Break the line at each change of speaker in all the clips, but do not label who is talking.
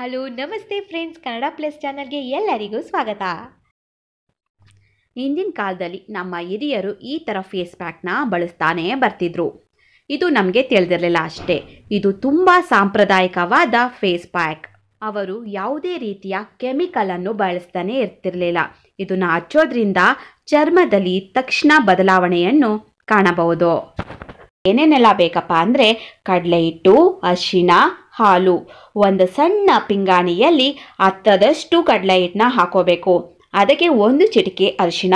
Hello ನಮಸ್ತೆ friends, Kannada plus ಚಾನಲ್ಗೆ ಎಲ್ಲರಿಗೂ ಸ್ವಾಗತ. ಹಿಂದಿನ ಕಾಲದಲ್ಲಿ ನಮ್ಮ ಹಿರಿಯರು ಈ ಥರ ಫೇಸ್ ಪ್ಯಾಕ್ನ ಬಳಸ್ತಾನೇ ಬರ್ತಿದ್ರು. ಇದು ನಮಗೆ ತಿಳಿದಿರಲಿಲ್ಲ ಅಷ್ಟೇ. ಇದು ತುಂಬ ಸಾಂಪ್ರದಾಯಿಕವಾದ ಫೇಸ್ ಪ್ಯಾಕ್. ಅವರು ಯಾವುದೇ ರೀತಿಯ ಕೆಮಿಕಲನ್ನು ಬಳಸ್ತಾನೆ ಇರ್ತಿರಲಿಲ್ಲ. ಇದನ್ನು ಹಚ್ಚೋದ್ರಿಂದ ಚರ್ಮದಲ್ಲಿ ತಕ್ಷಣ ಬದಲಾವಣೆಯನ್ನು ಕಾಣಬಹುದು. ಏನೇನೆಲ್ಲ ಬೇಕಪ್ಪ ಅಂದರೆ ಕಡಲೆ ಹಿಟ್ಟು, ಅರಿಶಿಣ, ಹಾಲು. ಒಂದು ಸಣ್ಣ ಪಿಂಗಾಣಿಯಲ್ಲಿ 10ದಷ್ಟು ಕಡಲೆ ಹಿಟ್ಟನ್ನ ಹಾಕೋಬೇಕು. ಅದಕ್ಕೆ 1 ಚಿಟಿಕೆ ಅರಿಶಿಣ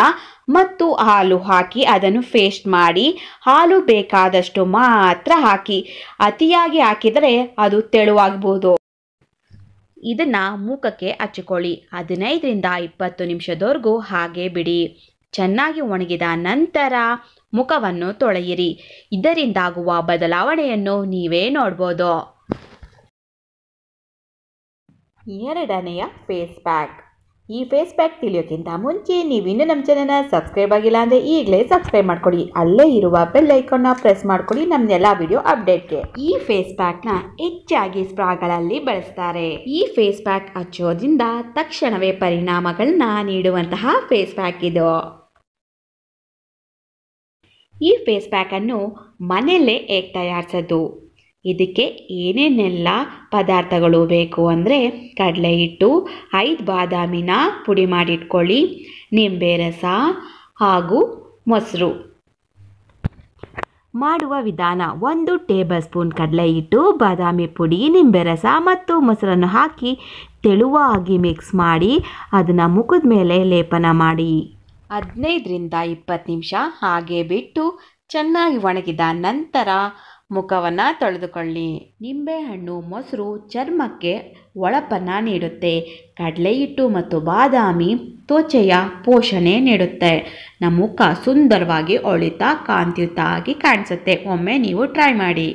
ಮತ್ತು ಹಾಲು ಹಾಕಿ ಅದನ್ನು ಪೇಸ್ಟ್ ಮಾಡಿ, ಹಾಲು ಬೇಕಾದಷ್ಟು ಮಾತ್ರ ಹಾಕಿ. ಅತಿಯಾಗಿ ಹಾಕಿದರೆ ಅದು ತೆಳುವಾಗ್ಬೋದು. ಇದನ್ನು ಮುಖಕ್ಕೆ ಹಚ್ಚಿಕೊಳ್ಳಿ. 15ರಿಂದ 20 ನಿಮಿಷದವರೆಗೂ ಹಾಗೆ ಬಿಡಿ. ಚೆನ್ನಾಗಿ ಒಣಗಿದ ನಂತರ ಮುಖವನ್ನು ತೊಳೆಯಿರಿ. ಇದರಿಂದಾಗುವ ಬದಲಾವಣೆಯನ್ನು ನೀವೇ ನೋಡ್ಬೋದು. ಎರಡನೆಯ ಫೇಸ್ ಪ್ಯಾಕ್. ಈ ಫೇಸ್ ಪ್ಯಾಕ್ ತಿಳಿಯೋಕ್ಕಿಂತ ಮುಂಚೆ ನೀವು ಇನ್ನೂ ನಮ್ಮ ಚಾನಲ್ನ ಸಬ್ಸ್ಕ್ರೈಬ್ ಆಗಿಲ್ಲ ಅಂದರೆ ಈಗಲೇ ಸಬ್ಸ್ಕ್ರೈಬ್ ಮಾಡ್ಕೊಳ್ಳಿ. ಅಲ್ಲೇ ಇರುವ ಬೆಲ್ ಐಕಾನ್ನ ಪ್ರೆಸ್ ಮಾಡ್ಕೊಳ್ಳಿ ನಮ್ಮನ್ನೆಲ್ಲ ವಿಡಿಯೋ ಅಪ್ಡೇಟ್ಗೆ. ಈ ಫೇಸ್ ಪ್ಯಾಕ್ನ ಹೆಚ್ಚಾಗಿ ಸ್ಪ್ರಾಗಳಲ್ಲಿ ಬಳಸ್ತಾರೆ. ಈ ಫೇಸ್ ಪ್ಯಾಕ್ ಹಚ್ಚೋದ್ರಿಂದ ತಕ್ಷಣವೇ ಪರಿಣಾಮಗಳನ್ನ ನೀಡುವಂತಹ ಫೇಸ್ ಪ್ಯಾಕ್ ಇದು. ಈ ಫೇಸ್ ಪ್ಯಾಕನ್ನು ಮನೆಯಲ್ಲೇ ಹೇಗೆ ತಯಾರಿಸೋದು, ಇದಕ್ಕೆ ಏನೇನೆಲ್ಲ ಪದಾರ್ಥಗಳು ಬೇಕು ಅಂದರೆ ಕಡಲೆ ಹಿಟ್ಟು, 5 ಬಾದಾಮಿನ ಪುಡಿ ಮಾಡಿಟ್ಕೊಳ್ಳಿ, ನಿಂಬೆ ರಸ ಹಾಗೂ ಮೊಸರು. ಮಾಡುವ ವಿಧಾನ: 1 ಟೇಬಲ್ ಸ್ಪೂನ್ ಕಡಲೆ ಹಿಟ್ಟು, ಬಾದಾಮಿ ಪುಡಿ, ನಿಂಬೆ ರಸ ಮತ್ತು ಮೊಸರನ್ನು ಹಾಕಿ ತೆಳುವಾಗಿ ಮಿಕ್ಸ್ ಮಾಡಿ ಅದನ್ನು ಮುಖದ ಮೇಲೆ ಲೇಪನ ಮಾಡಿ 15ರಿಂದ 20 ನಿಮಿಷ ಹಾಗೆ ಬಿಟ್ಟು ಚೆನ್ನಾಗಿ ಒಣಗಿದ ನಂತರ ಮುಖವನ್ನು ತೊಳೆದುಕೊಳ್ಳಿ. ನಿಂಬೆಹಣ್ಣು, ಮೊಸರು ಚರ್ಮಕ್ಕೆ ಹೊಳಪನ್ನು ನೀಡುತ್ತೆ. ಕಡಲೆ ಹಿಟ್ಟು ಮತ್ತು ಬಾದಾಮಿ ತ್ವಚೆಯ ಪೋಷಣೆ ನೀಡುತ್ತೆ. ನಮ್ಮ ಮುಖ ಸುಂದರವಾಗಿ ಹೊಳಿತಾ ಕಾಂತಿಯುತ ಆಗಿ ಕಾಣಿಸುತ್ತೆ. ಒಮ್ಮೆ ನೀವು ಟ್ರೈ ಮಾಡಿ.